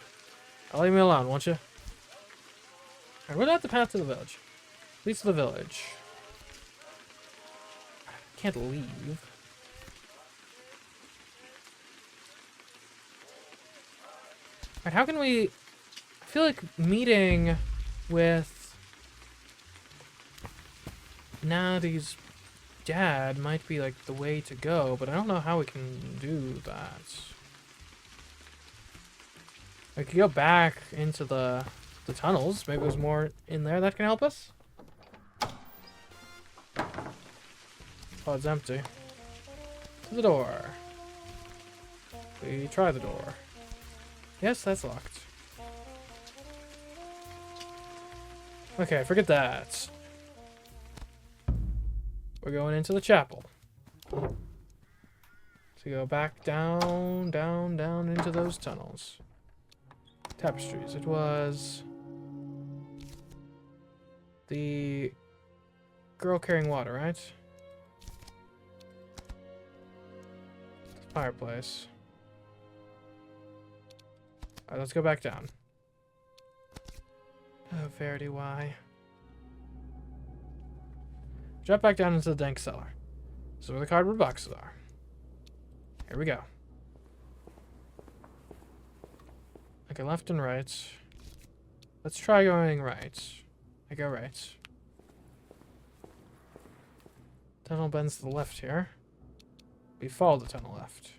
Now leave me alone, won't you? Alright, we're at the path to the village. Leads to the village. Can't leave. Alright, how can we... I feel like meeting with... Nadi's dad might be like the way to go, but I don't know how we can do that. I could go back into the tunnels. Maybe there's more in there that can help us. Oh, it's empty. To the door. We try the door. Yes, that's locked. Okay, forget that. We're going into the chapel. So go back down, down, down into those tunnels. Tapestries. It was the girl carrying water, right? Fireplace. Alright, let's go back down. Oh, Verity, why? Drop back down into the dank cellar. This is where the cardboard boxes are. Here we go. Okay, left and right. Let's try going right. I go right. Tunnel bends to the left here. We follow the tunnel left.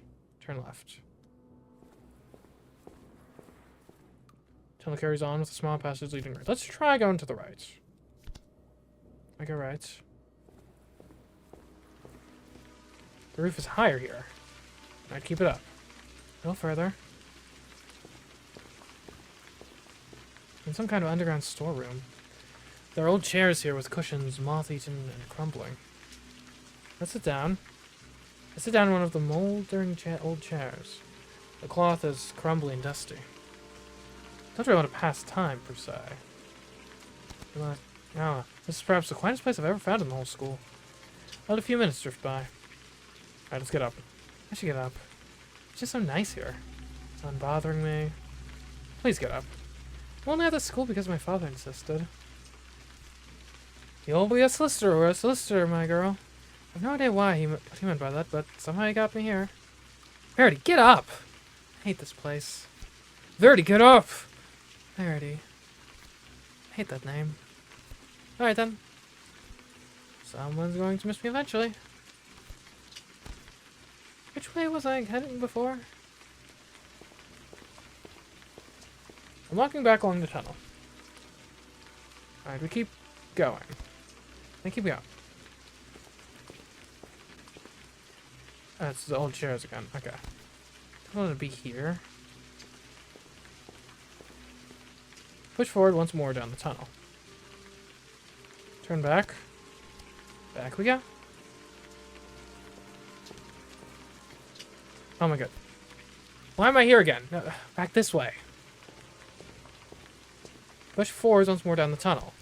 Turn left. Tunnel carries on with a small passage leading right. Let's try going to the right. I go right. The roof is higher here. Alright, keep it up. A little further. In some kind of underground storeroom. There are old chairs here with cushions, moth-eaten and crumbling. Let's sit down. I sit down in one of the moldering old chairs. The cloth is crumbly and dusty. Don't really want to pass time, per se. This is perhaps the quietest place I've ever found in the whole school. Let a few minutes drift by. Alright, let's get up. I should get up. It's just so nice here. It's not bothering me. Please get up. I'm only at this school because my father insisted. You'll be a solicitor or a solicitor, my girl. I have no idea what he meant by that, but somehow he got me here. Verity, get up! I hate this place. Verity, get up! Verity. I hate that name. Alright then. Someone's going to miss me eventually. Which way was I heading before? I'm walking back along the tunnel. Alright, we keep going. And keep going. That's the old chairs again. Okay. I want to be here. Push forward once more down the tunnel. Turn back. Back we go. Oh my god. Why am I here again? No, back this way. Push forward once more down the tunnel.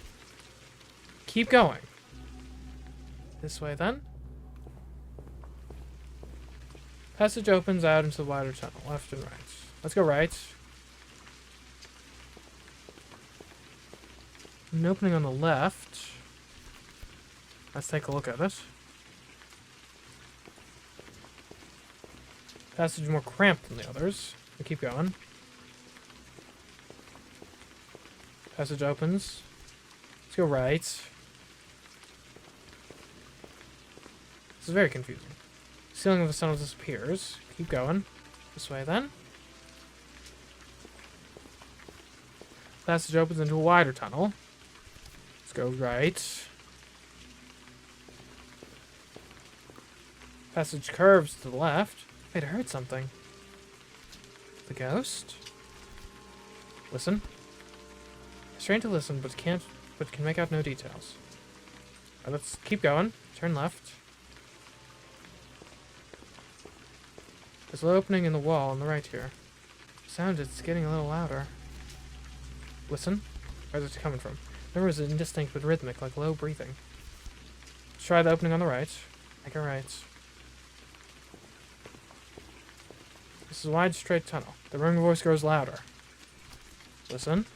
Keep going. This way then. Passage opens out into the wider tunnel, left and right. Let's go right. An opening on the left. Let's take a look at it. Passage more cramped than the others. We keep going. Passage opens. Let's go right. This is very confusing. Ceiling of the tunnel disappears. Keep going. This way then. Passage opens into a wider tunnel. Let's go right. Passage curves to the left. Wait, I heard something. The ghost? Listen. I strain to listen, but can make out no details. Right, let's keep going. Turn left. There's an opening in the wall on the right here. Sound is getting a little louder. Listen. Where's it coming from? Remember, it's indistinct but rhythmic, like low breathing. Let's try the opening on the right. I go right. This is a wide, straight tunnel. The roaring voice grows louder. Listen.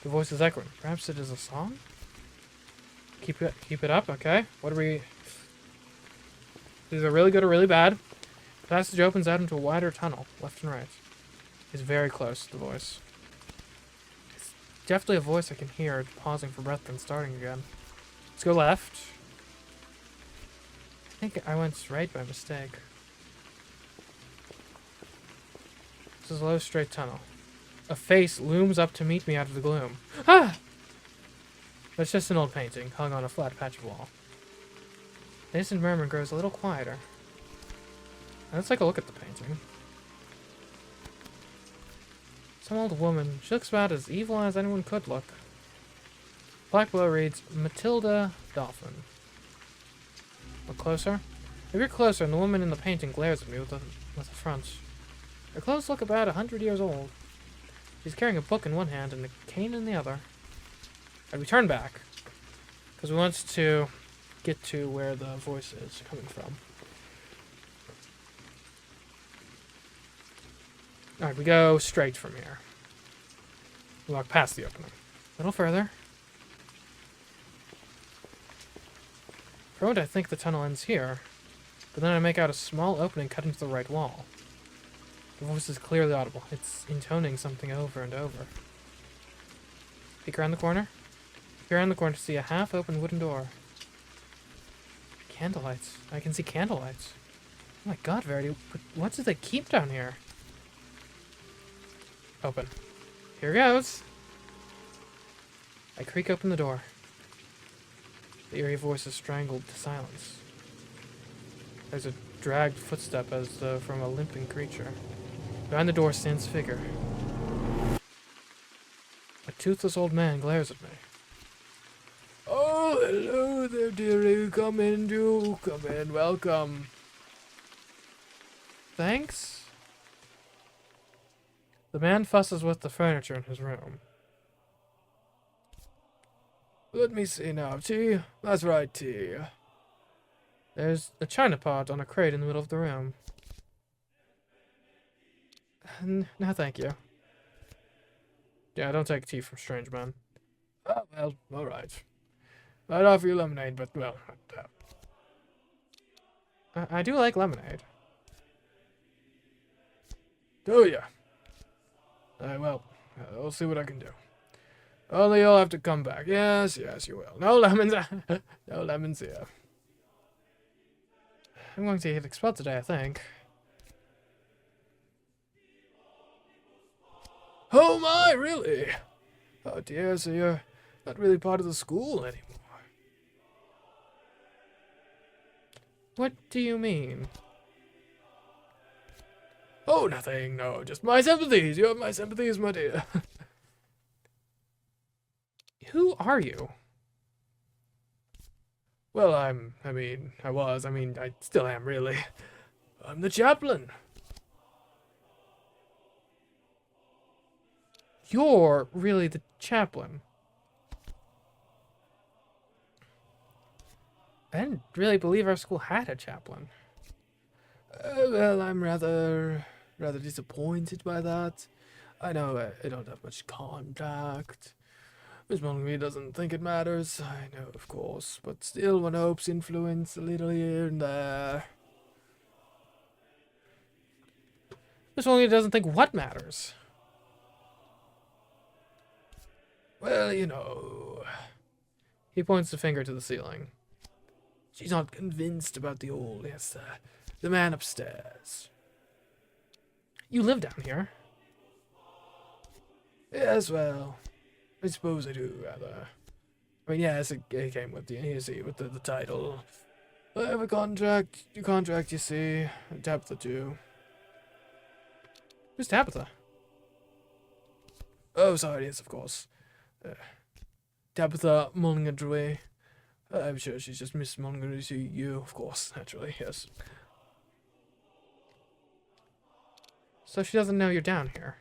The voice is echoing. Perhaps it is a song? Keep it up, okay. What are we... These are really good or really bad. The passage opens out into a wider tunnel, left and right. It's very close to the voice. It's definitely a voice I can hear, pausing for breath and starting again. Let's go left. I think I went right by mistake. This is a low, straight tunnel. A face looms up to meet me out of the gloom. Ah! That's just an old painting, hung on a flat patch of wall. The distant murmur grows a little quieter. Let's take a look at the painting. Some old woman. She looks about as evil as anyone could look. Black below reads Matilda Dolphin. Look closer. If you're closer and the woman in the painting glares at me with a front. Her clothes look about 100 years old. She's carrying a book in one hand and a cane in the other. And we turn back, because we want to get to where the voice is coming from. Alright, we go straight from here. We walk past the opening. A little further. For a moment I think the tunnel ends here, but then I make out a small opening cut into the right wall. The voice is clearly audible. It's intoning something over and over. Peek around the corner. Peek around the corner to see a half-open wooden door. Candlelights. I can see candlelights. Oh my god, Verity, what do they keep down here? Open. Here goes. I creak open the door. The eerie voice is strangled to silence. There's a dragged footstep as though from a limping creature. Behind the door stands a figure. A toothless old man glares at me. Oh, hello there, dearie. Come in, do come in. Welcome. Thanks? The man fusses with the furniture in his room. Let me see now. Tea? That's right, tea. There's a china pot on a crate in the middle of the room. No, thank you. Yeah, don't take tea from strange men. Oh, well, alright. I'd offer you lemonade, but, well, I do like lemonade. Do ya? Well, I'll see what I can do. Only you'll have to come back. Yes, yes, you will. No lemons. No lemons here. I'm going to get expelled today, I think. Oh my, really? Oh dear, so you're not really part of the school anymore. What do you mean? Oh, nothing, no, just my sympathies. You have my sympathies, my dear. Who are you? Well, I still am, really. I'm the chaplain. You're really the chaplain. I didn't really believe our school had a chaplain. Well, I'm rather disappointed by that. I know I don't have much contact. Miss Mullenby doesn't think it matters. I know, of course, but still one hopes influence a little here and there. Miss Mullenby doesn't think what matters. Well, you know. He points the finger to the ceiling. She's not convinced about the old, yes, the man upstairs. You live down here? Yes, well, I suppose I do, rather. I mean, yes, it came with you see, with the title. I have a contract, you see. Tabitha, too. Who's Tabitha? Oh, sorry, yes, of course. Tabitha Mullingadre. I'm sure she's just Miss Mullingadre to you, of course, naturally, yes. So she doesn't know you're down here.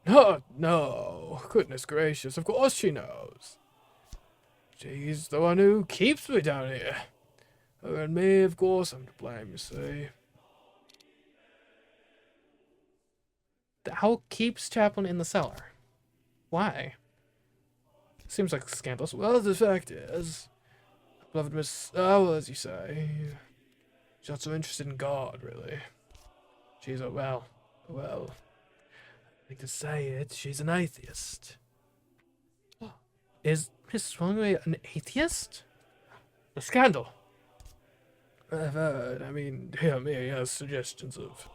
No, no, goodness gracious, of course she knows. She's the one who keeps me down here. Her and me, of course, I'm to blame, you see. The owl keeps Chaplain in the cellar. Why? Seems like scandalous. Well, the fact is, beloved Miss, well, as you say, she's not so interested in God, really. She's well, I think to say it, she's an atheist. Is Miss Swalloway an atheist? A scandal. I've heard, dear me, has suggestions of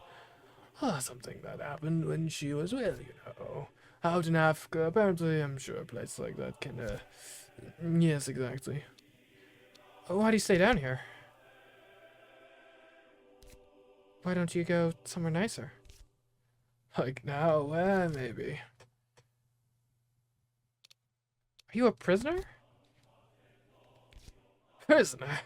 something that happened when she was, well, you know, out in Africa. Apparently, I'm sure a place like that can, yes, exactly. Why do you stay down here? Why don't you go somewhere nicer? Like now, maybe. you a prisoner? Prisoner?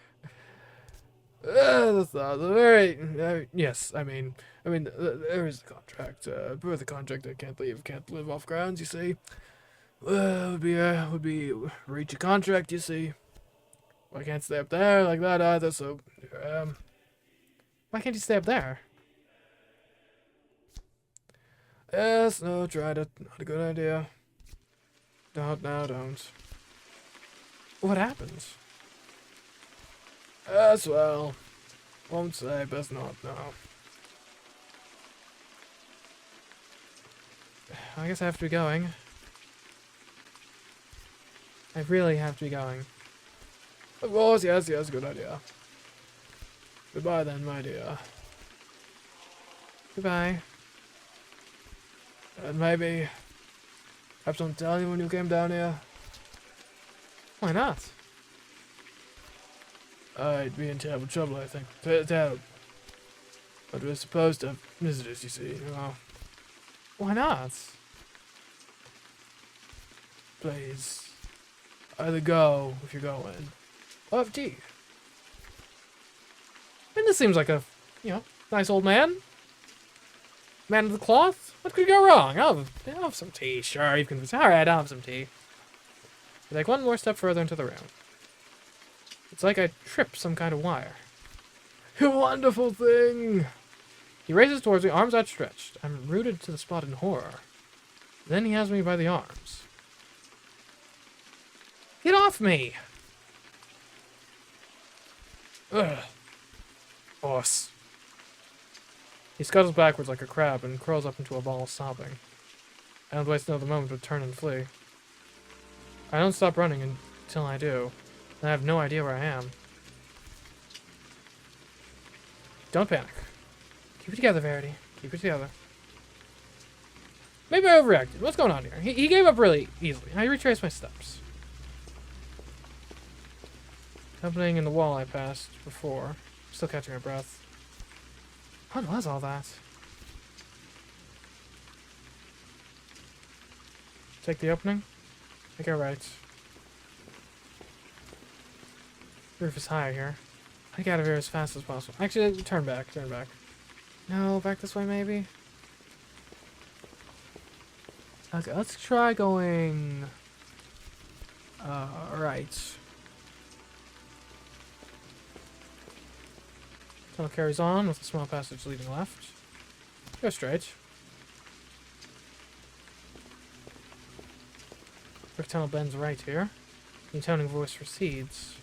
That's not very... yes, I mean, there is the contract. Per the contract, I can't live off grounds, you see. Would be reach a contract, you see. I can't stay up there like that either, so, why can't you stay up there? Yes, no, tried it. Not a good idea. Don't. What happened? Yes, well, won't say, best not, no. I guess I have to be going. I really have to be going. Of course, yes, good idea. Goodbye then, my dear. Goodbye. And maybe... perhaps don't tell anyone you came down here. Why not? I'd be in terrible trouble, I think. Terrible. But we're supposed to have visitors, you see, you know. Why not? Please. Either go, if you're going, or have tea. And this seems like a, nice old man. Man of the cloth? What could go wrong? I'll have some tea. Sure, you can... Alright, I'll have some tea. We take one more step further into the room. It's like I tripped some kind of wire. You wonderful thing! He raises towards me, arms outstretched. I'm rooted to the spot in horror. Then he has me by the arms. Get off me! Ugh. Boss. He scuttles backwards like a crab and curls up into a ball, sobbing. I don't waste another moment to turn and flee. I don't stop running until I do. And I have no idea where I am. Don't panic. Keep it together, Verity. Keep it together. Maybe I overreacted. What's going on here? He gave up really easily. I retraced my steps. Opening in the wall I passed before. Still catching my breath. What was all that? Take the opening. I go right. Roof is high here. I get out of here as fast as possible. Actually, turn back. No, back this way maybe? Okay, let's try going... right. Tunnel carries on with a small passage leading left. Go straight. Brick tunnel bends right here. The intoning voice recedes.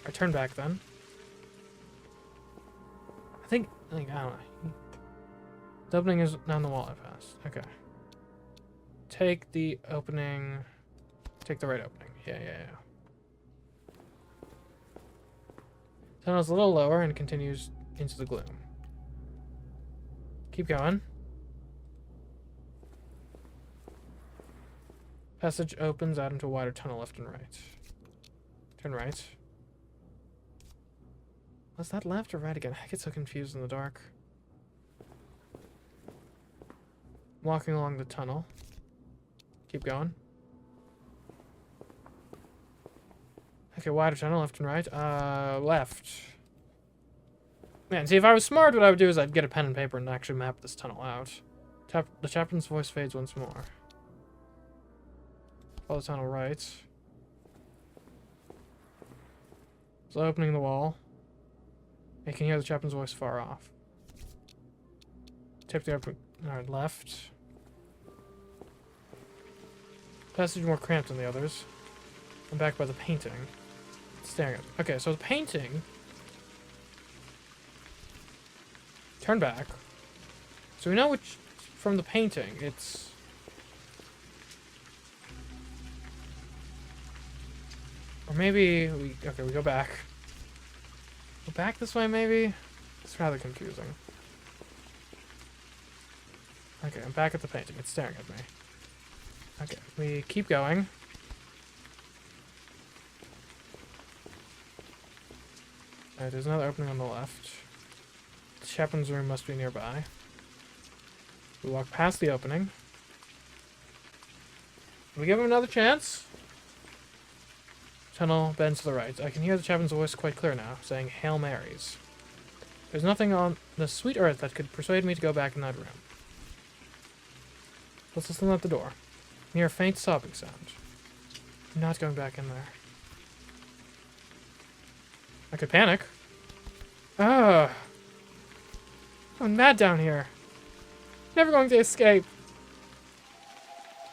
I turn back then. I don't know. The opening is down the wall I passed. Okay. Take the opening. Take the right opening. Yeah. Tunnel's a little lower and continues into the gloom. Keep going. Passage opens out into a wider tunnel left and right. Turn right. Was that left or right again? I get so confused in the dark. Walking along the tunnel. Keep going. Okay, wider tunnel, left and right. Left. Man, see, if I was smart, what I would do is I'd get a pen and paper and actually map this tunnel out. The chaplain's voice fades once more. Follow the tunnel right. Slow opening the wall. You can hear the chaplain's voice far off. Tip the open... Alright, left. Passage more cramped than the others. I'm back by the painting. It's staring at me. Okay, so the painting... Turn back. So we know which... From the painting, it's... Or maybe we... Okay, we go back. Go back this way, maybe? It's rather confusing. Okay, I'm back at the painting. It's staring at me. Okay, we keep going. Alright, there's another opening on the left. The chaplain's room must be nearby. We walk past the opening. We give him another chance. tunnel bends to the right. I can hear the chaplain's voice quite clear now, saying Hail Marys. There's nothing on the sweet earth that could persuade me to go back in that room. Let's listen at the door. I hear a faint sobbing sound. I'm not going back in there. I could panic. Ah! I'm mad down here. Never going to escape.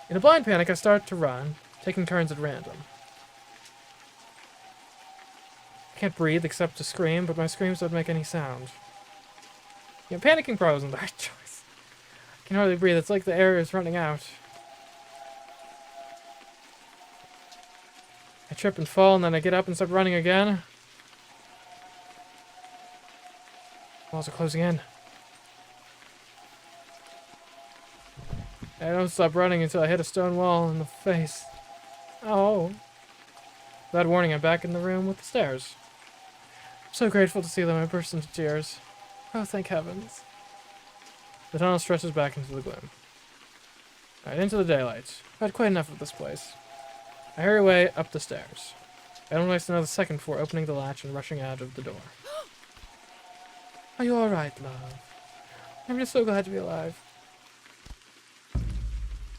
In a blind panic, I start to run, taking turns at random. I can't breathe except to scream, but my screams don't make any sound. Yeah, panicking probably wasn't the right choice. I can hardly breathe. It's like the air is running out. I trip and fall, and then I get up and start running again. Walls are closing in. I don't stop running until I hit a stone wall in the face. Oh. Without warning, I'm back in the room with the stairs. I'm so grateful to see them. I burst into tears. Oh, thank heavens. The tunnel stretches back into the gloom. Alright, into the daylight. I've had quite enough of this place. I hurry away up the stairs. I don't waste another second before opening the latch and rushing out of the door. Are you alright, love? I'm just so glad to be alive.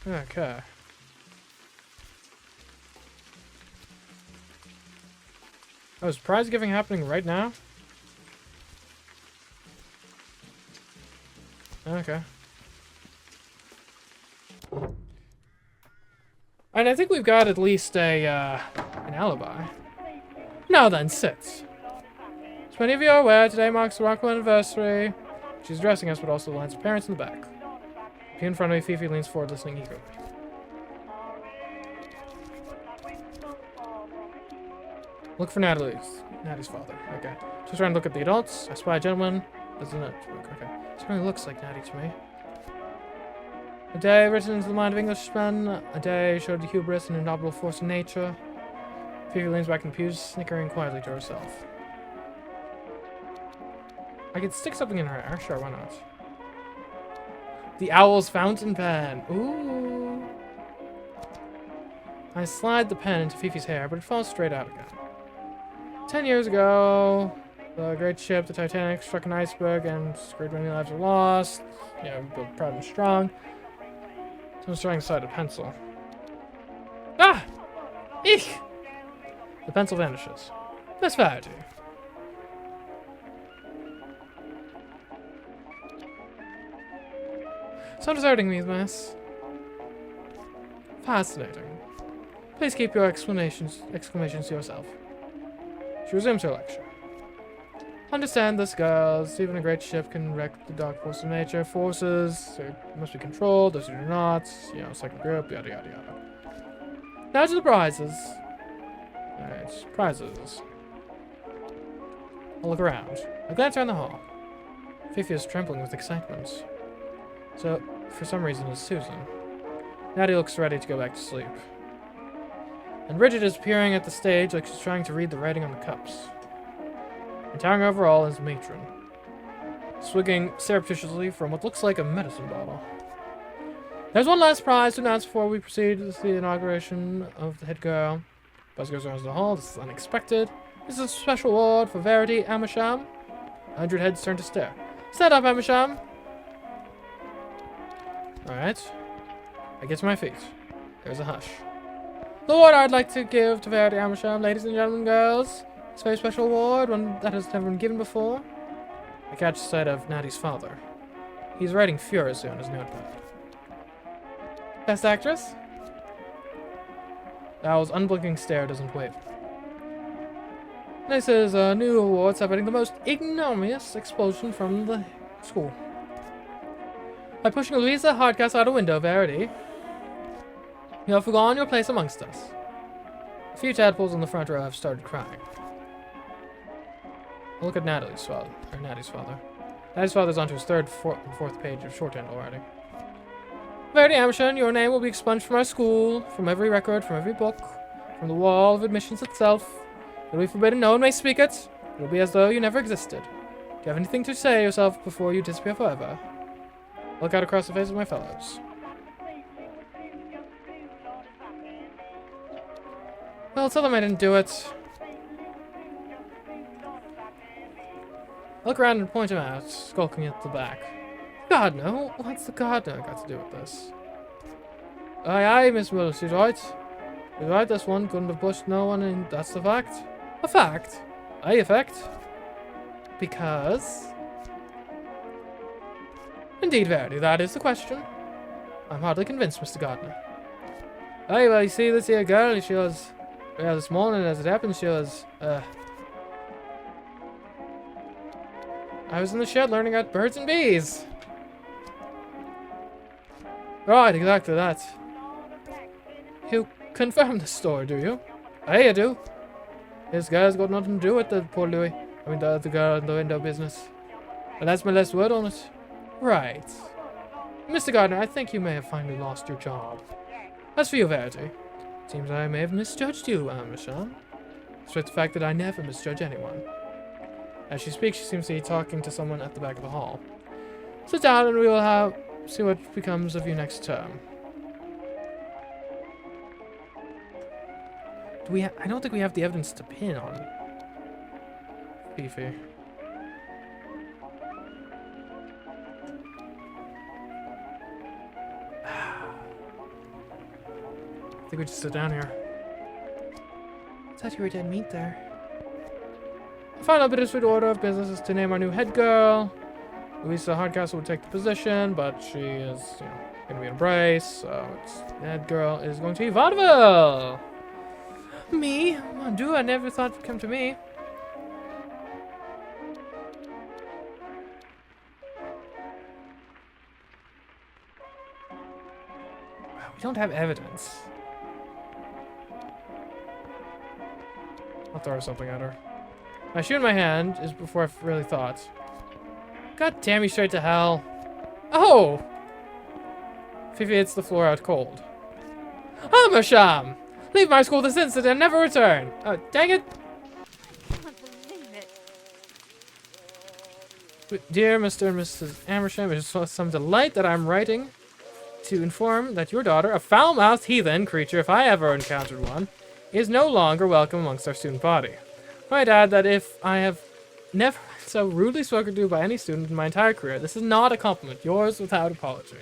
Okay. Oh, is prize giving happening right now? Okay. And I think we've got at least a, an alibi. Now then, sit. As many of you are aware, today marks the Rockwell anniversary. She's addressing us, but also the lines of parents in the back. In front of me, Fifi leans forward, listening eagerly. Look for Natalie's father. Okay. Just trying to look at the adults. I spy a gentleman. Doesn't it? Okay. This really looks like Natty to me. A day written into the mind of Englishmen. A day showed the hubris and indomitable force of nature. Fifi leans back in the pews, snickering quietly to herself. I could stick something in her hair. Sure, why not? The owl's fountain pen. Ooh. I slide the pen into Fifi's hair, but it falls straight out again. 10 years ago, the great ship, the Titanic, struck an iceberg and great many lives were lost. You know, built proud and strong. Someone's trying to slide a pencil. Ah! Eek! The pencil vanishes. Miss Verity. So deserting me, miss. Fascinating. Please keep your exclamations to yourself. She resumes her lecture. Understand this, girls. Even a great ship can wreck the dark force of nature. Forces must be controlled, those who do not. You know, second group, yada yada yada. Now to the prizes. Alright, prizes. I'll look around. I glance around the hall. Fifi is trembling with excitement. So, for some reason, it's Susan. Natty looks ready to go back to sleep. And Bridget is peering at the stage like she's trying to read the writing on the cups. And towering over all is the matron, swigging surreptitiously from what looks like a medicine bottle. There's one last prize to announce before we proceed to the inauguration of the head girl. Buzz goes around the hall. This is unexpected. This is a special award for Verity Amersham. 100 heads turn to stare. Stand up, Amersham. Alright. I get to my feet. There's a hush. The award I'd like to give to Verity Amersham, ladies and gentlemen, girls. It's a very special award, one that has never been given before. I catch sight of Natty's father. He's writing furiously on his notepad. Best actress? The owl's unblinking stare doesn't waver. This is a new award celebrating the most ignominious expulsion from the school. By pushing Louisa Hardcastle out a window, Verity, you have forgone your place amongst us. A few tadpoles in the front row have started crying. I look at Natty's father. Natty's father's onto his third and fourth page of shorthand already. Verity Amersham, your name will be expunged from our school, from every record, from every book, from the wall of admissions itself. It will be forbidden, no one may speak it. It will be as though you never existed. Do you have anything to say yourself before you disappear forever? I look out across the faces of my fellows. Well, tell them I didn't do it. I look around and point him out, skulking at the back. Gardener? What's the gardener got to do with this? Aye, aye, Miss Willis, she's right. You're right, this one couldn't have pushed no one in. That's the fact. A fact? Aye, a fact. Because... Indeed, verily, that is the question. I'm hardly convinced, Mr. Gardner. Aye, well, you see, this here girl, she was... Well, this morning, as it happened, she was, I was in the shed learning about birds and bees. Right, exactly that. You confirm the story, do you? Aye, I do. This guy's got nothing to do with the poor Louis. I mean, the girl in the window business. And that's my last word on it. Right. Mr. Gardner, I think you may have finally lost your job. As for you, Verity, seems I may have misjudged you, Michelle. Despite the fact that I never misjudge anyone. As she speaks, she seems to be talking to someone at the back of the hall. Sit down and we will see what becomes of you next term. I don't think we have the evidence to pin on Fifi. I think we just sit down here. I thought you were dead meat there. The final bittersweet order of business is to name our new head girl. Louisa Hardcastle would take the position, but she is, going to be in Bryce, so the head girl is going to be Vaudeville. Me? Mon Dieu, I never thought it would come to me. We don't have evidence. I'll throw something at her. My shoe in my hand is before I've really thought. God damn you, straight to hell. Oh! Fifi hits the floor out cold. Oh, Masham! Leave my school this instant and never return! Oh, dang it! I can't believe it. Dear Mr. and Mrs. Amersham, it is with some delight that I'm writing to inform that your daughter, a foul-mouthed heathen creature, if I ever encountered one, is no longer welcome amongst our student body. Might add that if I have never been so rudely spoken to by any student in my entire career, this is not a compliment. Yours without apology.